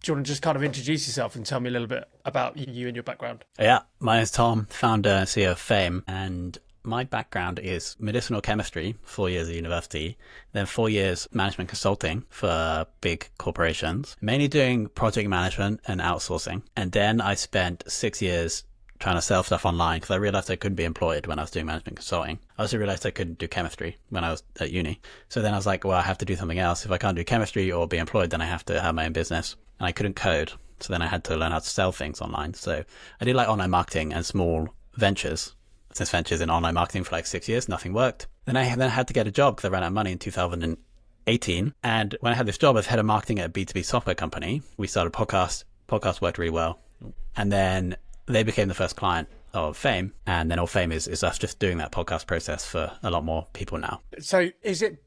Do you want to just kind of introduce yourself and tell me a little bit about you and your background? Yeah, my name's Tom, founder and CEO of Fame, and my background is medicinal chemistry, 4 years at university, then 4 years management consulting for big corporations, mainly doing project management and outsourcing. And then I spent 6 years trying to sell stuff online because I realized I couldn't be employed when I was doing management consulting. I also realized I couldn't do chemistry when I was at uni. So then I was like, well, I have to do something else. If I can't do chemistry or be employed, then I have to have my own business. And I couldn't code. So then I had to learn how to sell things online. So I did like online marketing and small ventures, business ventures in online marketing for like 6 years. Nothing worked. Then I had to get a job because I ran out of money in 2018. And when I had this job as head of marketing at a B2B software company, we started a podcast. Podcast worked really well. And then they became the first client of Fame, and then all Fame is us just doing that podcast process for a lot more people now. So is it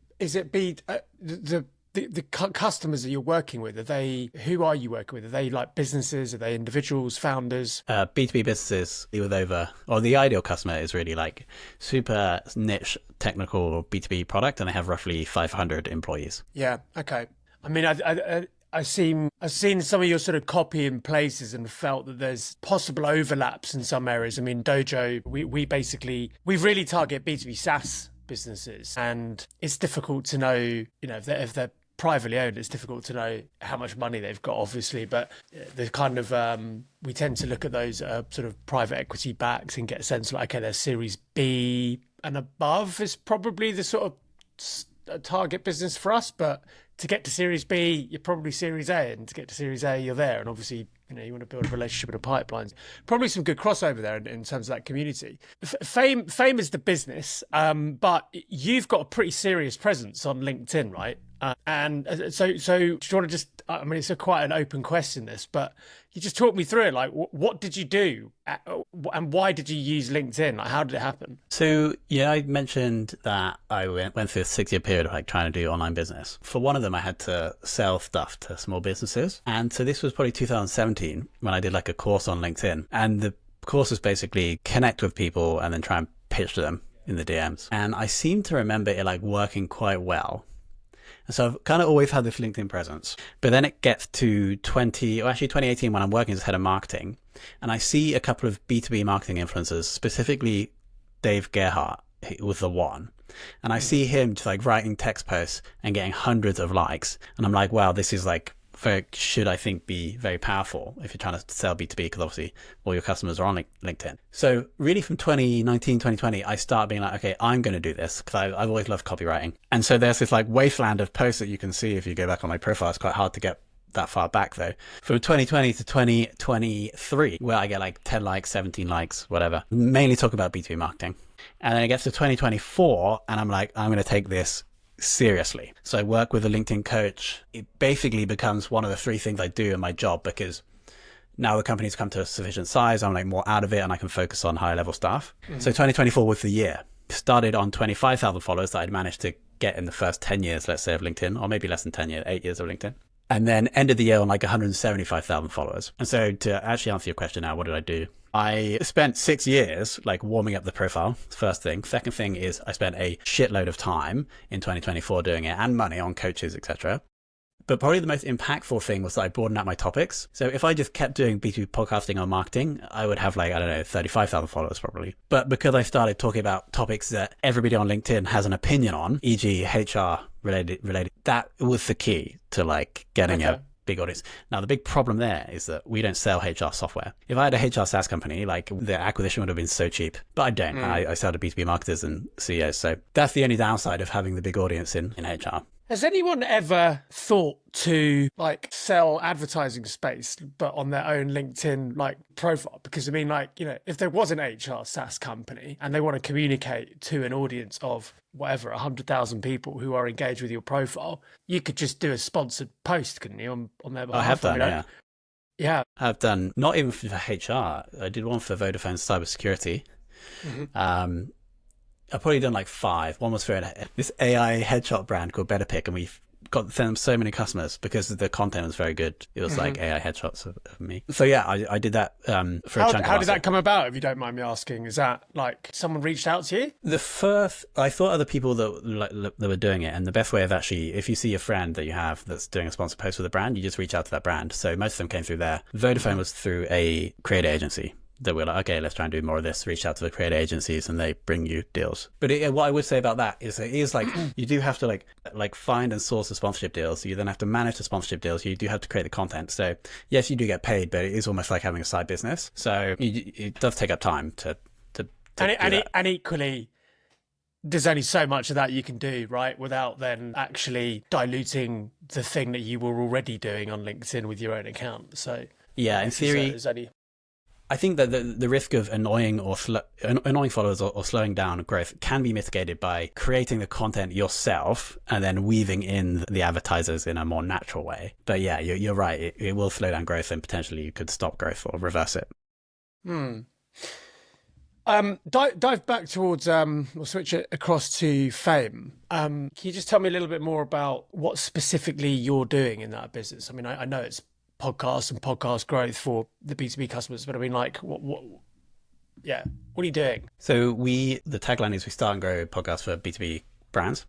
the customers that you're working with? Who are you working with? Are they like businesses? Are they individuals, founders? B2B businesses the ideal customer is really like super niche technical B2B product, and they have roughly 500 employees. Yeah. Okay. I mean, I've seen some of your sort of copy in places and felt that there's possible overlaps in some areas. I mean, Dojo, we really target B2B SaaS businesses, and it's difficult to know, if they're privately owned, it's difficult to know how much money they've got, obviously, but the kind of, we tend to look at those sort of private equity backs and get a sense like, okay, they're Series B and above is probably the sort of target business for us, but to get to Series B, you're probably Series A, and to get to Series A, you're there. And obviously, you want to build a relationship and a pipeline. Probably some good crossover there in terms of that community. Fame is the business, but you've got a pretty serious presence on LinkedIn, right? So do you want to just, I mean, it's quite an open question, this, but you just talk me through it. Like, what did you do and why did you use LinkedIn? Like, how did it happen? So, yeah, I mentioned that I went through a 6-year period of like trying to do online business. For one of them, I had to sell stuff to small businesses. And so this was probably 2017 when I did like a course on LinkedIn. And the course was basically connect with people and then try and pitch to them in the DMs. And I seem to remember it like working quite well. And so I've kind of always had this LinkedIn presence. But then it gets to 2018 when I'm working as head of marketing. And I see a couple of B2B marketing influencers, specifically Dave Gerhardt was the one. And I see him just like writing text posts and getting hundreds of likes. And I'm like, wow, this is like, should I think be very powerful if you're trying to sell B2B, because obviously all your customers are on LinkedIn. So really from 2019, 2020, I start being like, okay, I'm going to do this because I've always loved copywriting. And so there's this like wasteland of posts that you can see if you go back on my profile. It's quite hard to get that far back though. From 2020 to 2023, where I get like 10 likes, 17 likes, whatever, mainly talk about B2B marketing. And then it gets to 2024 and I'm like, I'm going to take this seriously. So I work with a LinkedIn coach. It basically becomes one of the 3 things I do in my job, because now the company's come to a sufficient size, I'm like more out of it and I can focus on higher level stuff. Mm-hmm. So 2024 was the year. Started on 25,000 followers that I'd managed to get in the first 10 years, let's say, of LinkedIn, or maybe less than 10 years, 8 years of LinkedIn. And then ended the year on like 175,000 followers. And so to actually answer your question now, what did I do? I spent 6 years like warming up the profile, first thing. Second thing is I spent a shitload of time in 2024 doing it, and money on coaches, etc. But probably the most impactful thing was that I broadened out my topics. So if I just kept doing B2B podcasting or marketing, I would have like, I don't know, 35,000 followers probably. But because I started talking about topics that everybody on LinkedIn has an opinion on, e.g. HR related, that was the key to like getting a big audience. Now, the big problem there is that we don't sell HR software. If I had a HR SaaS company, like the acquisition would have been so cheap, but I don't. I sell to B2B marketers and CEOs. So that's the only downside of having the big audience in HR. Has anyone ever thought to like sell advertising space, but on their own LinkedIn like profile? Because I mean, like, if there was an HR SaaS company and they want to communicate to an audience of whatever, 100,000 people who are engaged with your profile, you could just do a sponsored post, couldn't you, on their behalf? I have done, yeah. Yeah. I've done, not even for HR. I did one for Vodafone cybersecurity. Mm-hmm. I've probably done like 5. One was for this AI headshot brand called Better Pick, and we got them so many customers because the content was very good. It was like AI headshots of me. So yeah, I did that for a chunk of How did that come about, if you don't mind me asking? Is that like someone reached out to you? The first, I thought other people that were doing it, and the best way of actually, if you see a friend that you have that's doing a sponsored post with a brand, you just reach out to that brand. So most of them came through there. Vodafone was through a creative agency that we're like, okay, let's try and do more of this. Reach out to the creative agencies, and they bring you deals. But what I would say about that is it is like you do have to like find and source the sponsorship deals. You then have to manage the sponsorship deals. You do have to create the content. So yes, you do get paid, but it is almost like having a side business. So it does take up time to and equally, there's only so much of that you can do, right? Without then actually diluting the thing that you were already doing on LinkedIn with your own account. So yeah, in theory, I think that the risk of annoying followers or slowing down growth can be mitigated by creating the content yourself and then weaving in the advertisers in a more natural way. But yeah, you're right. It will slow down growth, and potentially you could stop growth or reverse it. Dive back towards, we'll switch it across to Fame. Can you just tell me a little bit more about what specifically you're doing in that business? I mean, I know it's podcasts and podcast growth for the B2B customers, but I mean, like, what are you doing? So the tagline is we start and grow podcasts for B2B brands.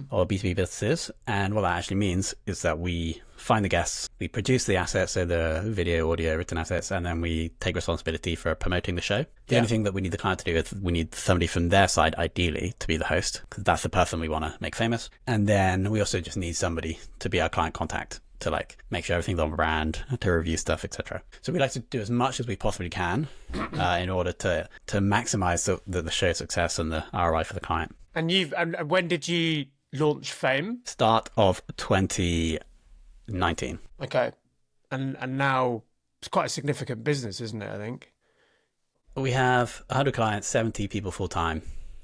Or B2B businesses. And what that actually means is that we find the guests, we produce the assets, so the video, audio, written assets, and then we take responsibility for promoting the show. The only thing that we need the client to do is we need somebody from their side, ideally, to be the host, because that's the person we want to make famous. And then we also just need somebody to be our client contact, to like make sure everything's on brand, to review stuff, etc. So we like to do as much as we possibly can in order to maximize the show success and the ROI for the client. And when did you launch Fame? Start of 2019. Okay. And now it's quite a significant business, isn't it, I think? We have 100 clients, 70 people full-time.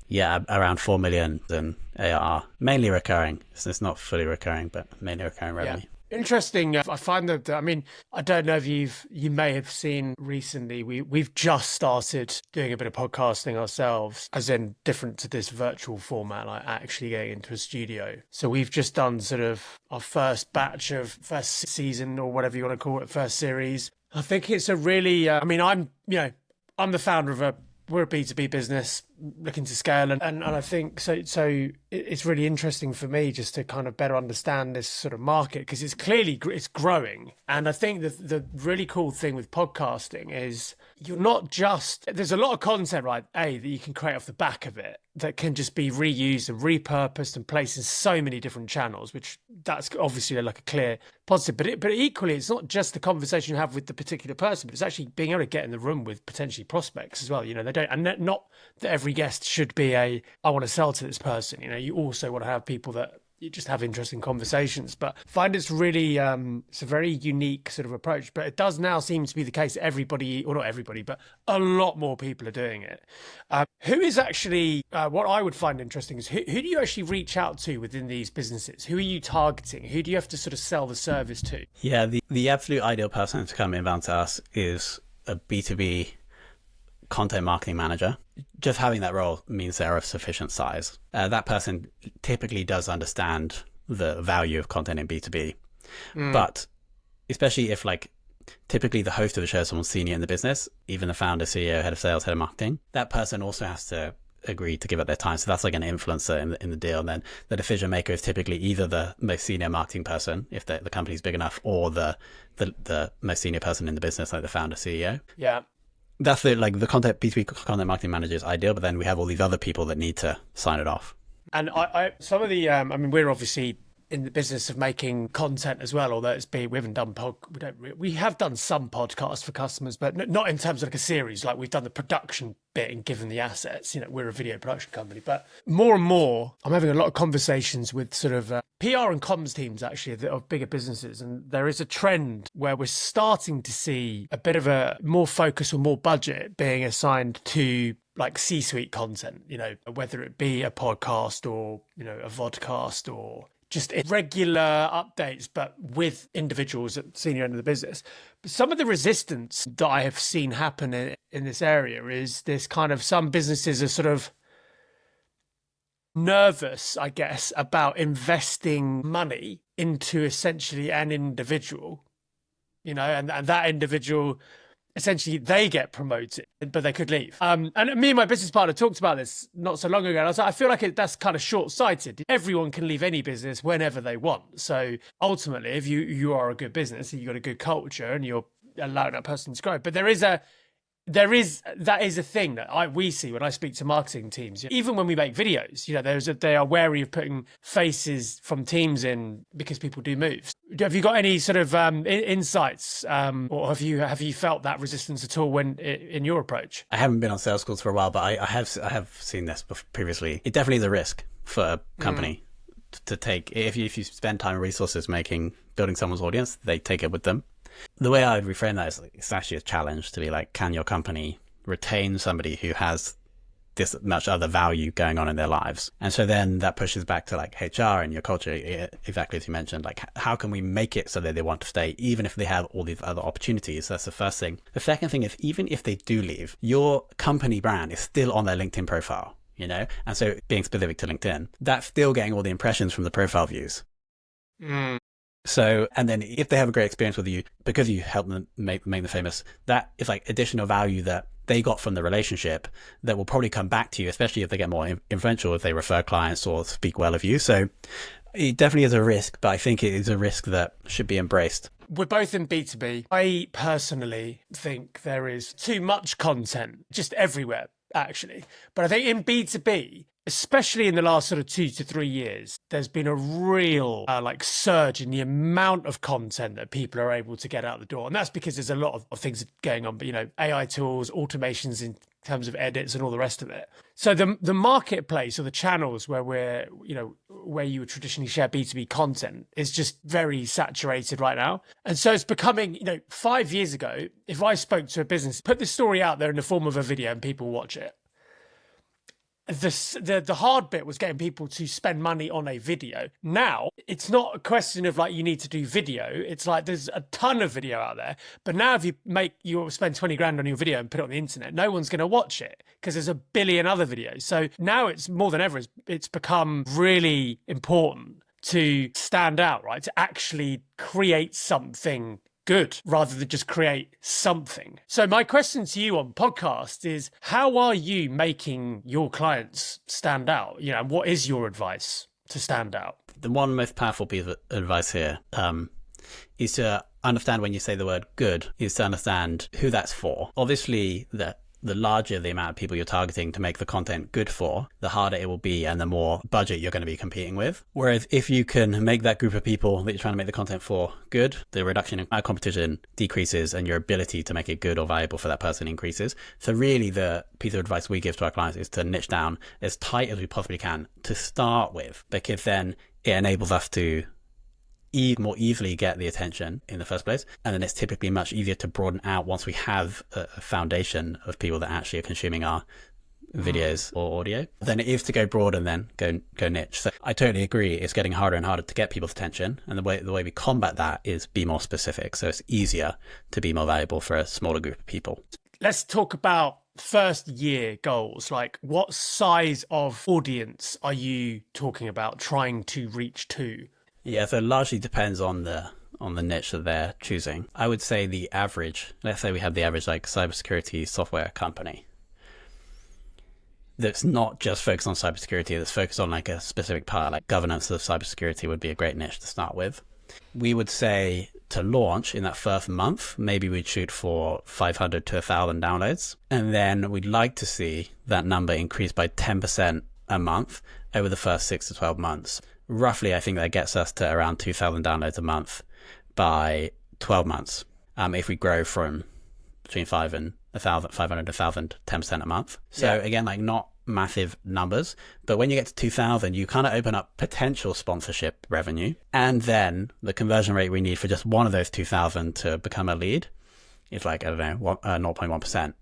Yeah, around 4 million in ARR. Mainly recurring. So it's not fully recurring, but mainly recurring revenue. Yeah. Interesting. I find that, I mean, I don't know if you may have seen recently, we've just started doing a bit of podcasting ourselves, as in different to this virtual format, like actually getting into a studio. So we've just done sort of our first batch of first season, or whatever you want to call it, first series. I think it's a really, I mean, I'm the founder of we're a B2B business looking to scale. And I think so it's really interesting for me just to kind of better understand this sort of market, because it's clearly, it's growing. And I think the really cool thing with podcasting is you're not just, there's a lot of content, right, that you can create off the back of it that can just be reused and repurposed and placed in so many different channels, which that's obviously like a clear positive. But equally, it's not just the conversation you have with the particular person, but it's actually being able to get in the room with potentially prospects as well. You know, they don't, and not that every guest should be I want to sell to this person. You know, you also want to have people that you just have interesting conversations. But I find it's really, it's a very unique sort of approach. But it does now seem to be the case that everybody, or not everybody, but a lot more people are doing it. Who is actually, what I would find interesting is who do you actually reach out to within these businesses? Who are you targeting? Who do you have to sort of sell the service to? Yeah, the absolute ideal person to come inbound to us is a B2B content marketing manager. Just having that role means they're of sufficient size. That person typically does understand the value of content in B2B. But especially if typically the host of the show is someone senior in the business, even the founder, CEO, head of sales, head of marketing, that person also has to agree to give up their time. So that's like an influencer in the deal. And then the decision maker is typically either the most senior marketing person, if the company's big enough, or the most senior person in the business, like the founder, CEO. Yeah. That's the content B2B content marketing manager is ideal, but then we have all these other people that need to sign it off. And some of the, I mean, we're obviously in the business of making content as well, although we haven't done we have done some podcasts for customers, but not in terms of like a series. Like we've done the production bit and given the assets. You know, we're a video production company, but more and more, I'm having a lot of conversations with sort of PR and comms teams actually of bigger businesses, and there is a trend where we're starting to see a bit of a more focus or more budget being assigned to like C-suite content. You know, whether it be a podcast or a vodcast or just regular updates, but with individuals at the senior end of the business. But some of the resistance that I have seen happen in this area is this kind of, some businesses are sort of nervous, I guess, about investing money into essentially an individual, and that individual, essentially they get promoted, but they could leave. And me and my business partner talked about this not so long ago. And I was like, I feel like that's kind of short-sighted. Everyone can leave any business whenever they want. So ultimately, if you are a good business, you've got a good culture and you're allowing that person to grow. But that is a thing that we see when I speak to marketing teams. Even when we make videos, they are wary of putting faces from teams in because people do moves. Have you got any sort of insights, or have you felt that resistance at all when in your approach? I haven't been on sales calls for a while, but I have seen this previously. It definitely is a risk for a company to take. If you spend time and resources building someone's audience, they take it with them. The way I would reframe that is it's actually a challenge to be like, can your company retain somebody who has this much other value going on in their lives? And so then that pushes back to like HR and your culture, exactly as you mentioned, like how can we make it so that they want to stay, even if they have all these other opportunities? That's the first thing. The second thing is, even if they do leave, your company brand is still on their LinkedIn profile, and so being specific to LinkedIn, that's still getting all the impressions from the profile views. So, and then if they have a great experience with you because you help them make them famous, that is like additional value that they got from the relationship that will probably come back to you, especially if they get more influential, if they refer clients or speak well of you. So it definitely is a risk, but I think it is a risk that should be embraced. We're both in B2B. I personally think there is too much content just everywhere, actually. But I think in B2B, especially in the last sort of 2 to 3 years, there's been a real surge in the amount of content that people are able to get out the door. And that's because there's a lot of things going on, but AI tools, automations in terms of edits and all the rest of it. So the marketplace or the channels where where you would traditionally share B2B content is just very saturated right now. And so it's becoming, 5 years ago, if I spoke to a business, put this story out there in the form of a video and people watch it, the hard bit was getting people to spend money on a video. Now it's not a question of you need to do video. It's like there's a ton of video out there, but now if you spend 20 grand on your video and put it on the internet, no one's going to watch it because there's a billion other videos. So now it's more than ever, it's become really important to stand out, right? To actually create something good rather than just create something. So my question to you on podcast is, how are you making your clients stand out? What is your advice to stand out? The one most powerful piece of advice here is to understand, when you say the word good, is to understand who that's for. Obviously, the larger the amount of people you're targeting to make the content good for, the harder it will be and the more budget you're going to be competing with. Whereas if you can make that group of people that you're trying to make the content for good, the reduction in competition decreases and your ability to make it good or valuable for that person increases. So really the piece of advice we give to our clients is to niche down as tight as we possibly can to start with, because then it enables us to more easily get the attention in the first place. And then it's typically much easier to broaden out once we have a foundation of people that actually are consuming our videos or audio than it is to go broad and then go niche. So I totally agree. It's getting harder and harder to get people's attention. And the way we combat that is be more specific. So it's easier to be more valuable for a smaller group of people. Let's talk about first year goals. Like, what size of audience are you talking about trying to reach to? Yeah, so it largely depends on the niche that they're choosing. I would say the average, let's say we have the average cybersecurity software company that's not just focused on cybersecurity, that's focused on a specific part, like governance of cybersecurity would be a great niche to start with. We would say to launch in that first month, maybe we'd shoot for 500 to 1,000 downloads. And then we'd like to see that number increase by 10% a month over the first 6 to 12 months. Roughly, I think that gets us to around 2,000 downloads a month by 12 months. If we grow from between 500 and 1,000, 10% a month. So again, not massive numbers, but when you get to 2,000, you kind of open up potential sponsorship revenue. And then the conversion rate we need for just one of those 2,000 to become a lead is 0.1%,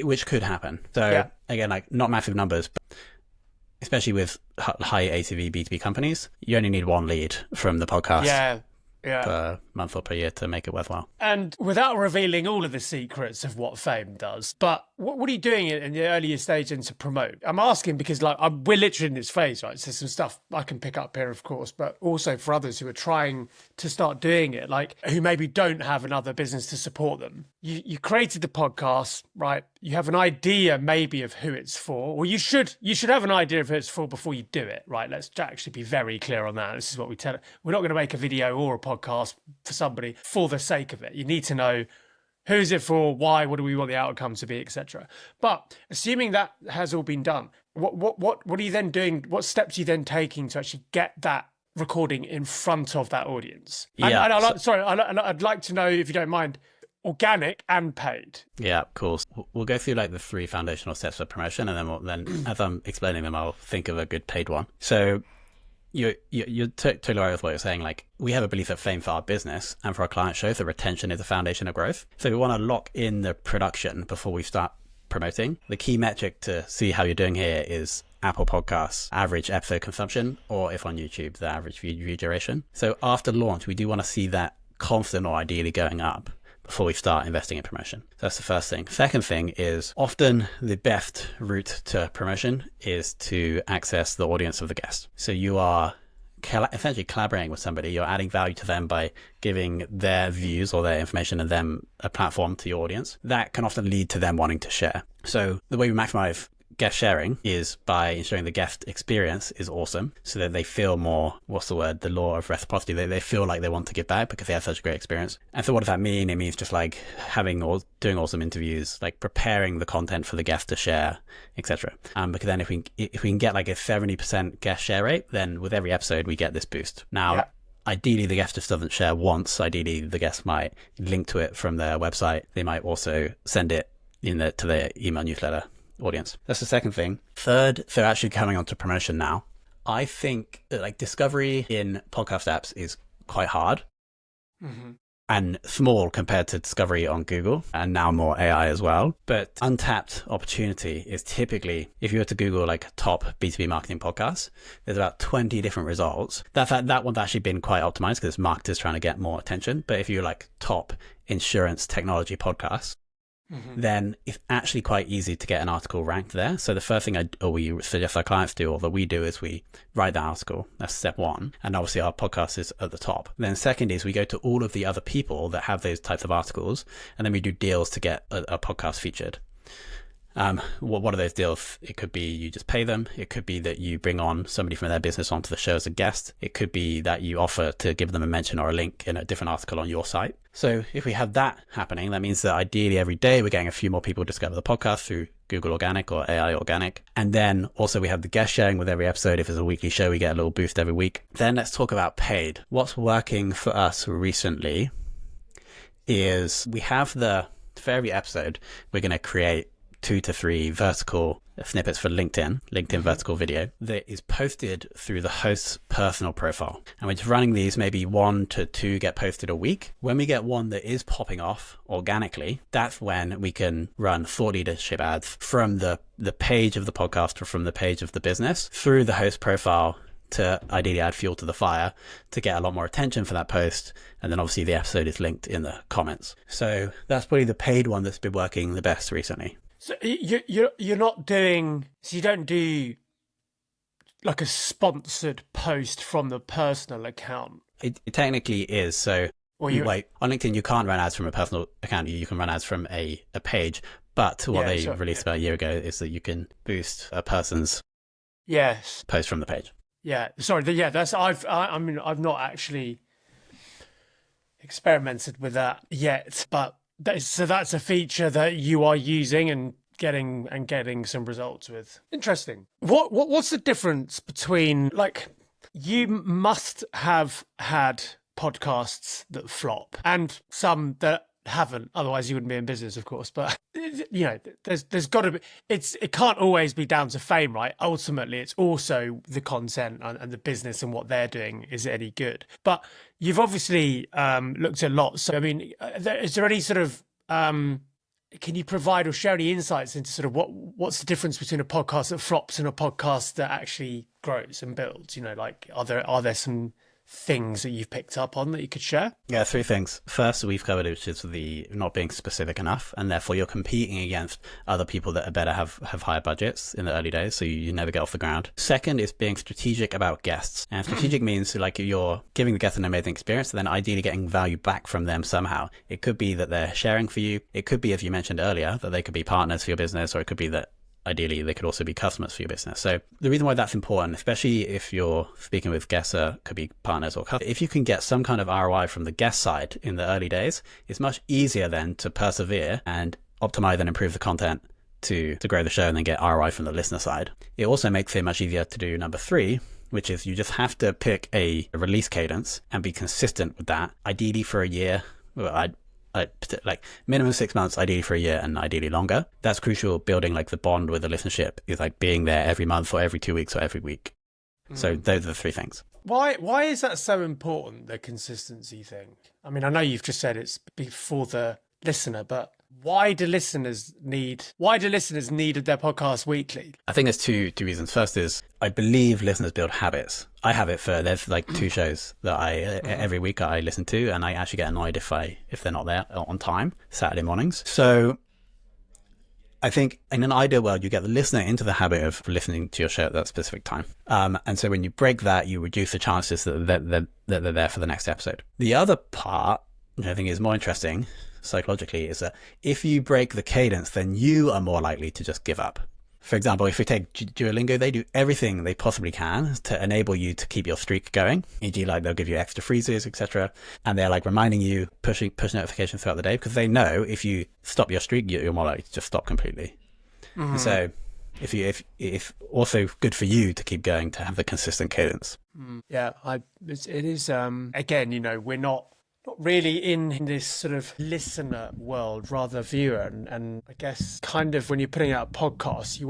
which could happen. So again, not massive numbers, but especially with high ACV B2B companies, you only need one lead from the podcast month or per year to make it worthwhile. And without revealing all of the secrets of what fame does, but what are you doing in the earlier stage and to promote? I'm asking because we're literally in this phase, right? So some stuff I can pick up here, of course, but also for others who are trying to start doing it, like who maybe don't have another business to support them. You created the podcast, right? You have an idea maybe of who it's for, or you should have an idea of who it's for before you do it, right? Let's actually be very clear on that. This is what we tell it. We're not going to make a video or a podcast for somebody for the sake of it. You need to know who's it for, why, what do we want the outcome to be, etc. But assuming that has all been done, what are you then doing? What steps are you then taking to actually get that recording in front of that audience? Yeah. I'd like to know, if you don't mind, organic and paid. Yeah, of course. We'll go through like the 3 foundational steps of promotion, and then as I'm explaining them, I'll think of a good paid one. So you're totally right with what you're saying. Like, we have a belief that fame for our business and for our client shows that retention is the foundation of growth. So we want to lock in the production before we start promoting. The key metric to see how you're doing here is Apple Podcasts average episode consumption, or if on YouTube, the average view duration. So after launch, we do want to see that constant or ideally going up before we start investing in promotion. So that's the first thing. Second thing is, often the best route to promotion is to access the audience of the guest. So you are essentially collaborating with somebody. You're adding value to them by giving their views or their information and them a platform to your audience. That can often lead to them wanting to share. So the way we maximize guest sharing is by ensuring the guest experience is awesome, so that they feel more, the law of reciprocity. They feel like they want to give back because they have such a great experience. And so what does that mean? It means just like doing awesome interviews, like preparing the content for the guest to share, etc. Because then if we can get like a 70% guest share rate, then with every episode we get this boost. Now, yeah. Ideally, the guest just doesn't share once. Ideally, the guest might link to it from their website. They might also send it to their email newsletter audience. That's the second thing. Third, so actually coming on to promotion now, I think that like discovery in podcast apps is quite hard and small compared to discovery on Google, and now more AI as well. But untapped opportunity is typically, if you were to Google like top B2B marketing podcasts, there's about 20 different results. That one's actually been quite optimized because marketers trying to get more attention. But if you're like top insurance technology podcasts, then it's actually quite easy to get an article ranked there. So the first thing we suggest our clients do, or that we do, is we write the article. That's step one. And obviously our podcast is at the top. Then second is we go to all of the other people that have those types of articles, and then we do deals to get a podcast featured. What are those deals? It could be you just pay them. It could be that you bring on somebody from their business onto the show as a guest. It could be that you offer to give them a mention or a link in a different article on your site. So if we have that happening, that means that ideally every day we're getting a few more people discover the podcast through Google Organic or AI Organic. And then also we have the guest sharing with every episode. If it's a weekly show, we get a little boost every week. Then let's talk about paid. What's working for us recently is we have for every episode, we're going to create 2 to 3 vertical snippets for LinkedIn vertical video that is posted through the host's personal profile. And we're just running these, maybe 1 to 2 get posted a week. When we get one that is popping off organically, that's when we can run thought leadership ads from the page of the podcast or from the page of the business through the host profile to ideally add fuel to the fire to get a lot more attention for that post. And then obviously the episode is linked in the comments. So that's probably the paid one that's been working the best recently. So you're not doing, so you don't do like a sponsored post from the personal account? It technically is. So on LinkedIn, you can't run ads from a personal account. You can run ads from a page. But what they released about a year ago is that you can boost a person's post from the page. Yeah, sorry. I've not actually experimented with that yet, but that's a feature that you are using and getting some results with. Interesting. What's the difference between, like, you must have had podcasts that flop and some that haven't, otherwise you wouldn't be in business, of course. But you know, there's got to be, it can't always be down to fame, right? Ultimately it's also the content and the business and what they're doing. Is it any good? But you've obviously looked at lots. So I mean, is there any sort of can you provide or share any insights into sort of what's the difference between a podcast that flops and a podcast that actually grows and builds? You know, like are there some things that you've picked up on that you could share? Yeah, three things. First, we've covered, which is the not being specific enough, and therefore you're competing against other people that are better, have higher budgets in the early days, so you never get off the ground. Second is being strategic about guests. And strategic means like you're giving the guest an amazing experience, and then ideally getting value back from them somehow. It could be that they're sharing for you. It could be, as you mentioned earlier, that they could be partners for your business, or it could be that ideally they could also be customers for your business. So the reason why that's important, especially if you're speaking with guests, could be partners or customers, if you can get some kind of ROI from the guest side in the early days, it's much easier then to persevere and optimize and improve the content to grow the show and then get ROI from the listener side. It also makes it much easier to do number three, which is you just have to pick a release cadence and be consistent with that, ideally for a year. Well, like minimum 6 months, ideally for a year, and ideally longer. That's crucial. Building like the bond with the listenership is like being there every month or every 2 weeks or every week. So those are the three things. Why is that so important, the consistency thing? I mean, I know you've just said it's for the listener, but why do listeners need their podcast weekly? I think there's two reasons. First is I believe listeners build habits. I have it for, there's like two shows that every week I listen to, and I actually get annoyed if they're not there on time, Saturday mornings. So I think in an ideal world, you get the listener into the habit of listening to your show at that specific time. And so when you break that, you reduce the chances that they're there for the next episode. The other part, which I think is more interesting psychologically, is that if you break the cadence, then you are more likely to just give up. For example, if we take Duolingo, they do everything they possibly can to enable you to keep your streak going. E.g., like they'll give you extra freezes, etc. And they're like reminding you, push notifications throughout the day, because they know if you stop your streak, you're more likely to just stop completely. Mm-hmm. So if also good for you to keep going, to have the consistent cadence. Yeah, it is, again, we're not really in this sort of listener world, rather viewer, and I guess kind of when you're putting out podcasts,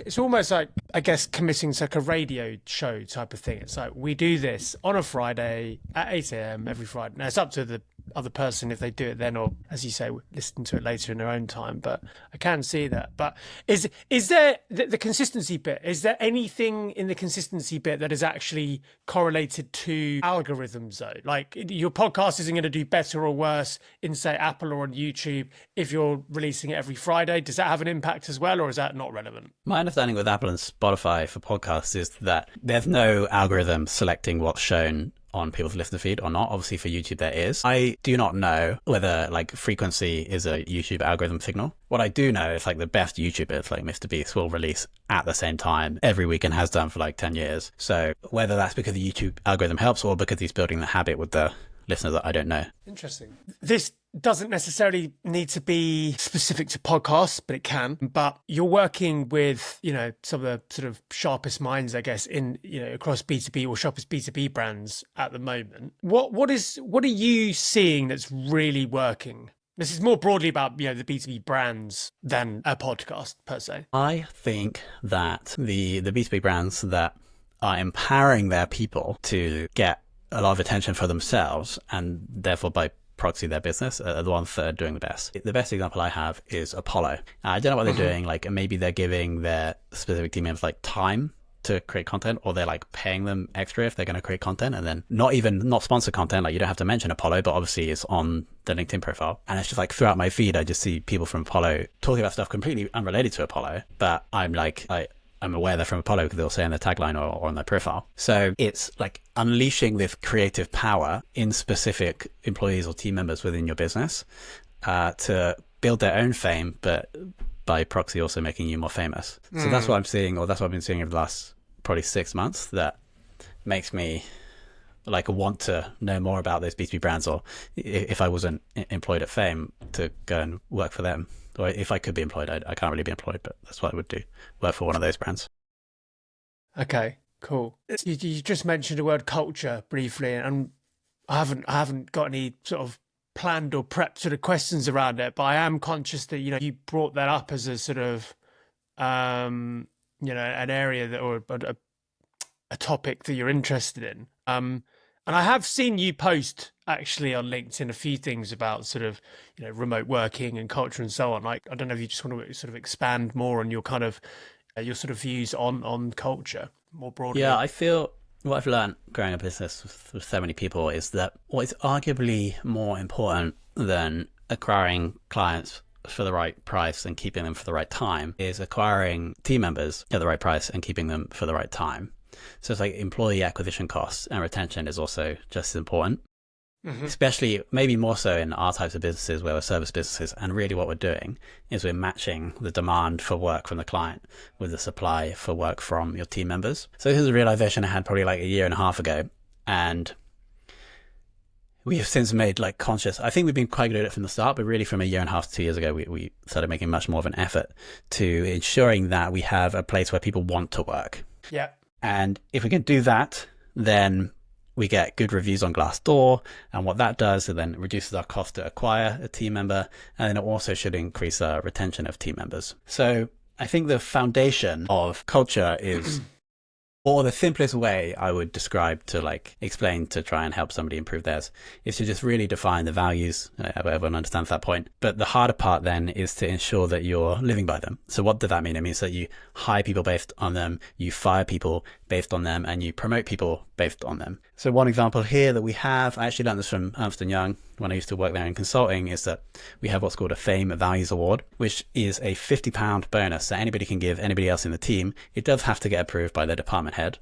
it's almost like, I guess, committing to like a radio show type of thing. It's like, we do this on a Friday at 8 a.m. every Friday. Now it's up to the other person if they do it then, or as you say, listen to it later in their own time, but I can see that. But is there the consistency bit, is there anything in the consistency bit that is actually correlated to algorithms though? Like, your podcast isn't going to do better or worse in, say, Apple or on YouTube if you're releasing it every Friday. Does that have an impact as well, or is that not relevant? My understanding with Apple and Spotify for podcasts is that there's no algorithm selecting what's shown on people's listener feed or not. Obviously for YouTube there is. I do not know whether like frequency is a YouTube algorithm signal. What I do know is like the best YouTubers like Mr. Beast will release at the same time every week and has done for like 10 years. So whether that's because the YouTube algorithm helps or because he's building the habit with the listeners, I don't know. Interesting. This doesn't necessarily need to be specific to podcasts, but it can. But you're working with, some of the sort of sharpest minds, I guess, in, across B2B or sharpest B2B brands at the moment. What are you seeing that's really working? This is more broadly about, the B2B brands than a podcast per se. I think that the B2B brands that are empowering their people to get a lot of attention for themselves, and therefore by proxy their business, are the ones that are doing the best. The best example I have is Apollo. I don't know what they're doing. Like, maybe they're giving their specific team members like time to create content, or they're like paying them extra if they're going to create content, and then not sponsored content. Like, you don't have to mention Apollo, but obviously it's on the LinkedIn profile. And it's just like throughout my feed, I just see people from Apollo talking about stuff completely unrelated to Apollo, but I'm aware they're from Apollo because they'll say in their tagline or on their profile. So it's like unleashing this creative power in specific employees or team members within your business to build their own fame, but by proxy also making you more famous. So that's what I'm seeing, or that's what I've been seeing over the last probably 6 months, that makes me like want to know more about those B2B brands, or if I wasn't employed at Fame, to go and work for them. Or if I could be employed, I can't really be employed, but that's what I would do, work for one of those brands. Okay, cool. You just mentioned the word culture briefly, and I haven't got any sort of planned or prepped sort of questions around it, but I am conscious that, you brought that up as a sort of, an area that, or a topic that you're interested in. And I have seen you post actually on LinkedIn a few things about sort of, remote working and culture and so on. Like, I don't know if you just want to sort of expand more on your kind of, your sort of views on culture more broadly. Yeah, I feel What I've learned growing a business with so many people is that what is arguably more important than acquiring clients for the right price and keeping them for the right time is acquiring team members at the right price and keeping them for the right time. So it's like employee acquisition costs and retention is also just as important. Especially maybe more so in our types of businesses where we're service businesses. And really what we're doing is we're matching the demand for work from the client with the supply for work from your team members. So this is a realization I had probably like a year and a half ago. And we have since made like conscious, I think we've been quite good at it from the start, but really from a year and a half to 2 years ago, we started making much more of an effort to ensuring that we have a place where people want to work. Yeah. And if we can do that, then we get good reviews on Glassdoor, and what that does is then reduces our cost to acquire a team member, and then it also should increase our retention of team members. So I think the foundation of culture is, or the simplest way I would describe to like explain to try and help somebody improve theirs, is to just really define the values. Everyone understands that point. But the harder part then is to ensure that you're living by them. So what does that mean? It means that you hire people based on them, you fire people based on them, and you promote people based on them. So one example here that we have, I actually learned this from Ernst & Young when I used to work there in consulting, is that we have what's called a Fame Values Award, which is a £50 bonus that anybody can give anybody else in the team. It does have to get approved by the department head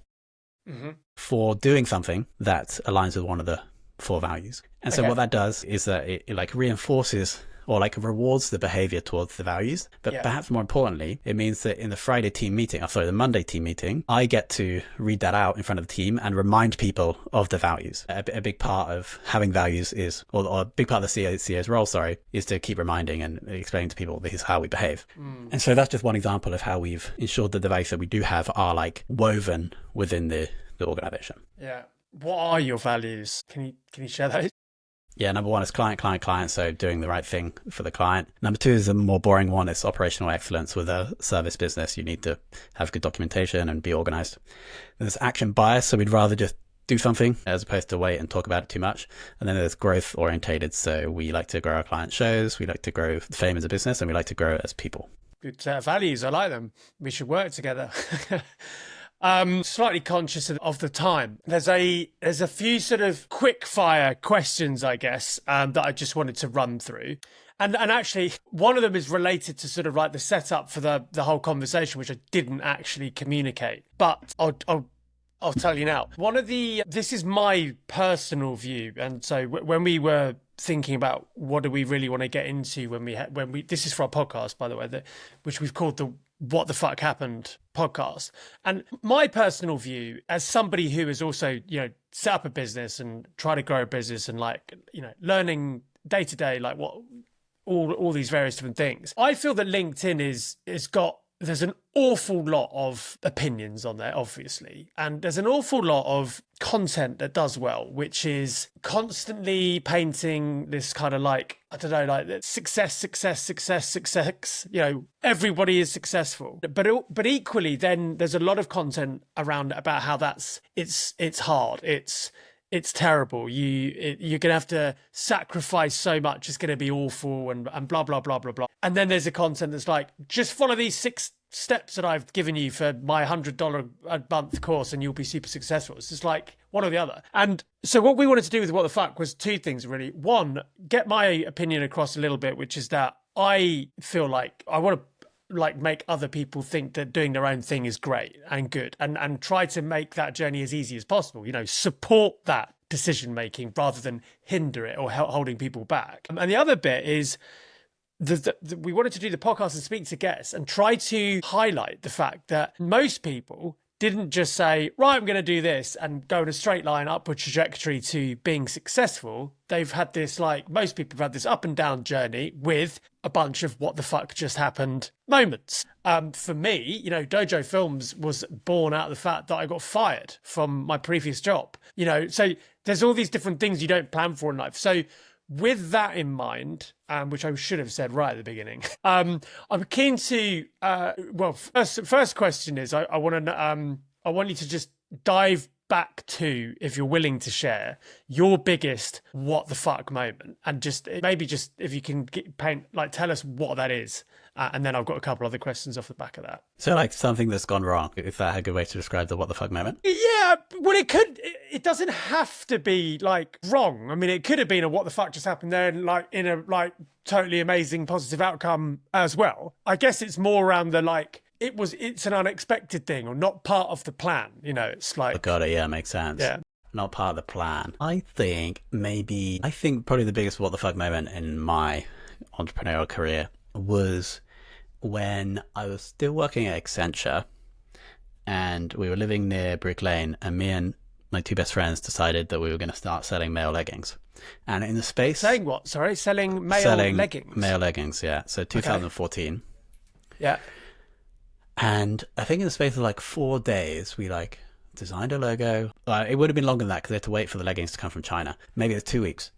for doing something that aligns with one of the 4 values. And so what that does is that it like reinforces or like rewards the behavior towards the values. But perhaps more importantly, it means that in the the Monday team meeting, I get to read that out in front of the team and remind people of the values. A big part of having values is, or a big part of the CEO's role, is to keep reminding and explaining to people this is how we behave. And so that's just one example of how we've ensured that the values that we do have are like woven within the organization. Yeah. What are your values? Can you share those? Yeah, number 1 is client. So doing the right thing for the client. Number 2 is a more boring one. It's operational excellence. With a service business, you need to have good documentation and be organized. There's action bias. So we'd rather just do something as opposed to wait and talk about it too much. And then there's growth orientated. So we like to grow our client shows. We like to grow Fame as a business, and we like to grow as people. Good set of values. I like them. We should work together. Slightly conscious of the time. There's a few sort of quick fire questions, I guess, that I just wanted to run through. And actually, one of them is related to sort of like the setup for the whole conversation, which I didn't actually communicate. But I'll tell you now. This is my personal view. And so when we were thinking about what do we really want to get into when we this is for our podcast, by the way, which we've called the What the Fuck Happened podcast. And my personal view, as somebody who has also, set up a business and try to grow a business and like, learning day to day, like what all these various different things. I feel that LinkedIn there's an awful lot of opinions on there, obviously. And there's an awful lot of content that does well, which is constantly painting this kind of like, I don't know, like success. Everybody is successful. But equally, then there's a lot of content around about how it's hard. It's terrible. You're going to have to sacrifice so much. It's going to be awful and blah, blah, blah, blah, blah. And then there's a content that's like, just follow these 6 steps that I've given you for my $100 a month course and you'll be super successful. It's just like one or the other. And so what we wanted to do with What the Fuck was 2 things, really. One, get my opinion across a little bit, which is that I feel like I want to like make other people think that doing their own thing is great and good and try to make that journey as easy as possible, support that decision making rather than hinder it or holding people back. And the other bit is we wanted to do the podcast and speak to guests and try to highlight the fact that most people didn't just say, right, I'm going to do this and go in a straight line upward trajectory to being successful. They've had this, like most people have had this up and down journey with a bunch of what the fuck just happened moments. For me, Dojo Films was born out of the fact that I got fired from my previous job. So there's all these different things you don't plan for in life. So with that in mind, which I should have said right at the beginning, I'm keen to. First question is I want you to just dive back to, if you're willing to share, your biggest what the fuck moment, and just if you can tell us what that is, And then I've got a couple other questions off the back of that. So like something that's gone wrong, is that a good way to describe the what the fuck moment? Yeah, well, it doesn't have to be like wrong. I mean, it could have been a what the fuck just happened there, and like in a like totally amazing positive outcome as well. I guess it's more around the like, it's an unexpected thing or not part of the plan. You know, it's like, Oh, got it. Yeah, makes sense. yeah. Not part of the plan. I think probably the biggest what the fuck moment in my entrepreneurial career was when I was still working at Accenture and we were living near Brick Lane, and me and my two best friends decided that we were going to start selling male leggings. And in the space... Saying what? Sorry? Selling leggings? Male leggings, yeah. So 2014. Okay. Yeah. And I think in the space of like 4 days, we like designed a logo. It would have been longer than that because they had to wait for the leggings to come from China. Maybe it's 2 weeks.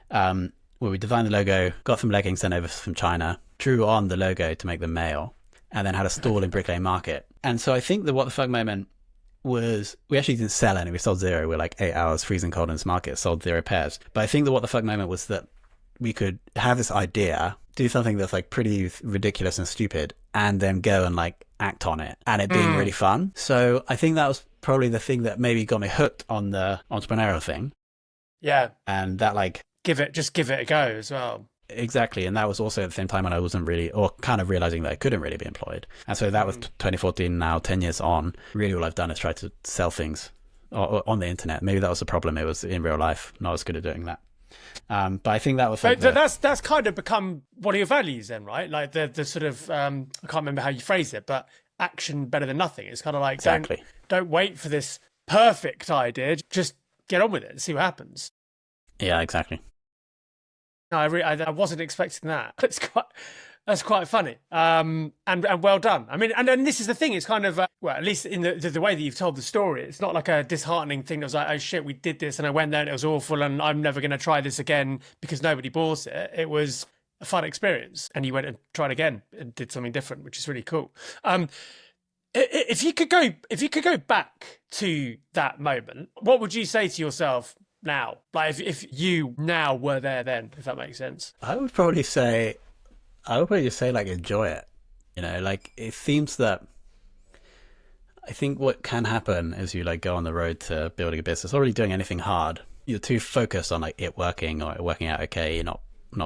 Where we designed the logo, got some leggings sent over from China, drew on the logo to make them male, and then had a stall in Brick Lane Market. And so I think the what the fuck moment was, we actually didn't sell any. We sold 0. We were like 8 hours freezing cold in this market, sold 0 pairs. But I think the what the fuck moment was that we could have this idea, do something that's like pretty ridiculous and stupid, and then go and like act on it, and it being really fun. So I think that was probably the thing that maybe got me hooked on the entrepreneurial thing. Yeah. And that like... give it a go as well. Exactly. And that was also at the same time when I wasn't really, or kind of realizing that I couldn't really be employed. And so that was 2014, now 10 years on. Really all I've done is try to sell things on the internet. Maybe that was the problem. It was in real life, not as good at doing that. But I think that was like that's kind of become one of your values then, right? Like the sort of, I can't remember how you phrased it, but action better than nothing. It's kind of like, exactly. Don't wait for this perfect idea. Just get on with it and see what happens. Yeah, exactly. No, I wasn't expecting that. That's quite funny. And well done. I mean, and this is the thing. It's kind of well, at least in the way that you've told the story, it's not like a disheartening thing that was like, oh shit, we did this and I went there and it was awful and I'm never going to try this again because nobody bought it. It was a fun experience, and you went and tried again and did something different, which is really cool. If you could go back to that moment, what would you say to yourself now? Like if you now were there then, if that makes sense. I would probably just say like enjoy it. You know, like it seems that I think what can happen is you like go on the road to building a business, already doing anything hard. You're too focused on like it working or it working out okay, you're not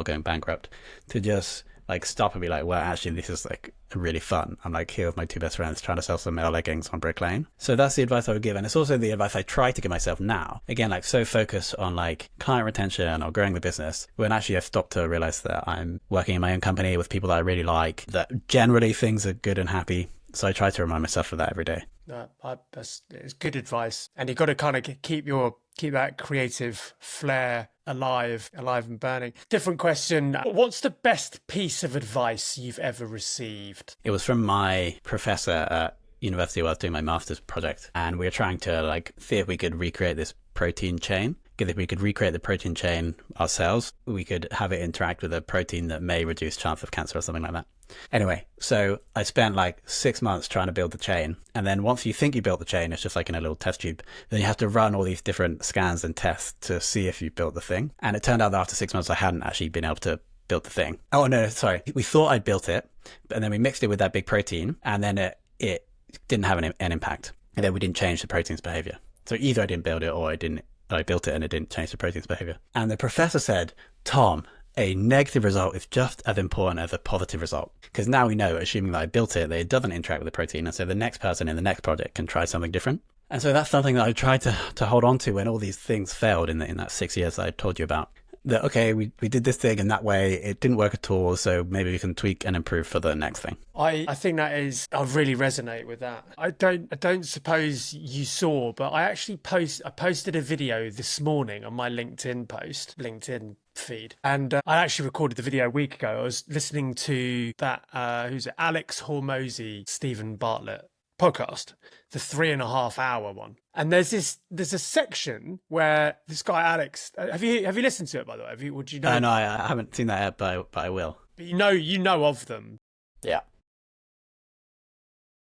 going bankrupt, to just like stop and be like, well, actually this is like really fun. I'm like here with my two best friends trying to sell some male leggings on Brick Lane. So that's the advice I would give. And it's also the advice I try to give myself now. Again, like so focused on like client retention or growing the business, when actually I've stopped to realize that I'm working in my own company with people that I really like, that generally things are good and happy. So I try to remind myself of that every day. It's good advice. And you've got to kind of keep that creative flair alive and burning. Different question. What's the best piece of advice you've ever received? It was from my professor at university while I was doing my master's project. And we were trying to like see if we could recreate this protein chain. Because if we could recreate the protein chain ourselves, we could have it interact with a protein that may reduce chance of cancer or something like that. Anyway, so I spent like 6 months trying to build the chain. And then once you think you built the chain, it's just like in a little test tube. Then you have to run all these different scans and tests to see if you built the thing. And it turned out that after 6 months, I hadn't actually been able to build the thing. Oh, no, sorry. We thought I'd built it, and then we mixed it with that big protein, and then it didn't have an impact. And then we didn't change the protein's behavior. So either I didn't build it or I built it and it didn't change the protein's behavior. And the professor said, Tom, a negative result is just as important as a positive result. Because now we know, assuming that I built it, that it doesn't interact with the protein. And so the next person in the next project can try something different. And so that's something that I tried to hold on to when all these things failed in that 6 years that I told you about. That, okay, we did this thing in that way, it didn't work at all, so maybe we can tweak and improve for the next thing. I think I really resonate with that. I don't suppose you saw, but I actually posted a video this morning on my LinkedIn feed, and I actually recorded the video a week ago. I was listening to that who's it, Alex Hormozy, Stephen Bartlett podcast, the 3.5 hour one. And there's a section where this guy Alex, have you listened to it, by the way? Would you know? No, I haven't seen that yet, but I will. But you know of them. Yeah.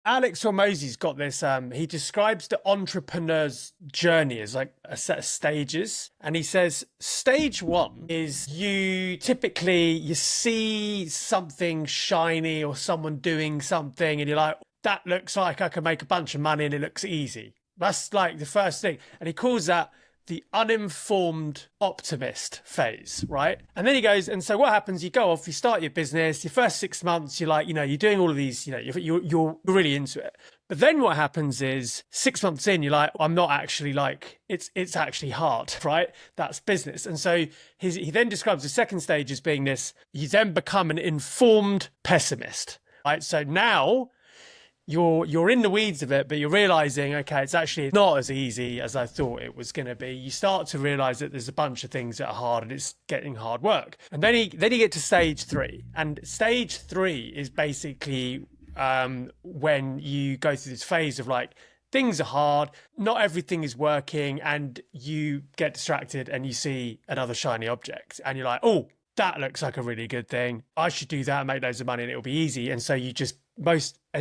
Alex Hormozi's got this, he describes the entrepreneur's journey as like a set of stages. And he says, stage one is you see something shiny or someone doing something and you're like, that looks like I can make a bunch of money and it looks easy. That's like the first thing. And he calls that the uninformed optimist phase, right? And then he goes, and so what happens, you go off, you start your business, your first 6 months, you're like, you're doing all of these, you're really into it. But then what happens is 6 months in, you're like, I'm not actually like, it's actually hard, right? That's business. And so he then describes the second stage as being this, you then become an informed pessimist, right? So now you're in the weeds of it, but you're realizing, okay, it's actually not as easy as I thought it was going to be. You start to realize that there's a bunch of things that are hard and it's getting hard work. And then you get to stage three. And stage three is basically when you go through this phase of like, things are hard, not everything is working, and you get distracted and you see another shiny object and you're like, oh, that looks like a really good thing. I should do that and make loads of money and it'll be easy. And so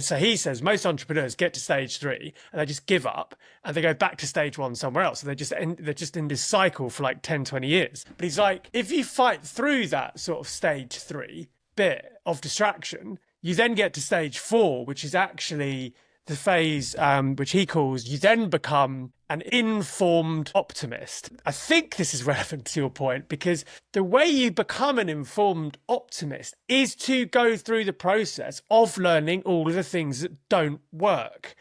so he says most entrepreneurs get to stage three and they just give up and they go back to stage one somewhere else. So they're just in this cycle for like 10, 20 years. But he's like, if you fight through that sort of stage three bit of distraction, you then get to stage four, which is actually the phase which he calls, you then become an informed optimist. I think this is relevant to your point because the way you become an informed optimist is to go through the process of learning all of the things that don't work.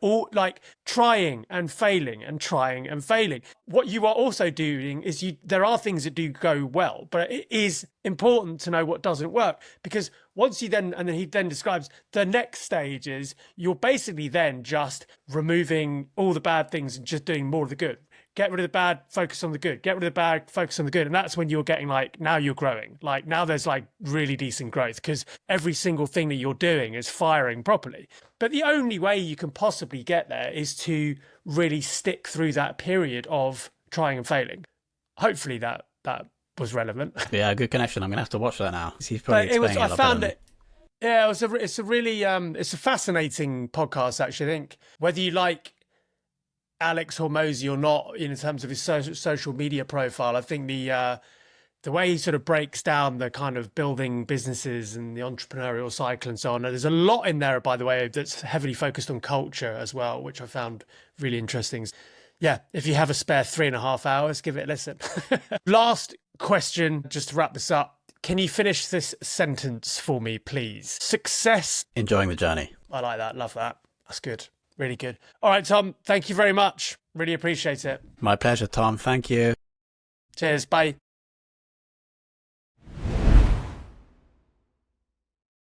All like trying and failing and trying and failing. What you are also doing is there are things that do go well, but it is important to know what doesn't work because once he then describes the next stage is you're basically then just removing all the bad things and just doing more of the good. Get rid of the bad, focus on the good. Get rid of the bad, focus on the good. And that's when you're getting like, now you're growing. Like now there's like really decent growth because every single thing that you're doing is firing properly. But the only way you can possibly get there is to really stick through that period of trying and failing. Hopefully that was relevant. Yeah, good connection. I'm going to have to watch that now. He's probably I found it. Yeah, it's a really, it's a fascinating podcast, actually. I think whether you like Alex Hormozi or not, in terms of his social media profile, I think the way he sort of breaks down the kind of building businesses and the entrepreneurial cycle and so on. There's a lot in there, by the way, that's heavily focused on culture as well, which I found really interesting. Yeah, if you have a spare 3.5 hours, give it a listen. Last question, just to wrap this up. Can you finish this sentence for me, please? Success. Enjoying the journey. I like that. Love that. That's good. Really good. All right, Tom, thank you very much. Really appreciate it. My pleasure, Tom. Thank you. Cheers. Bye.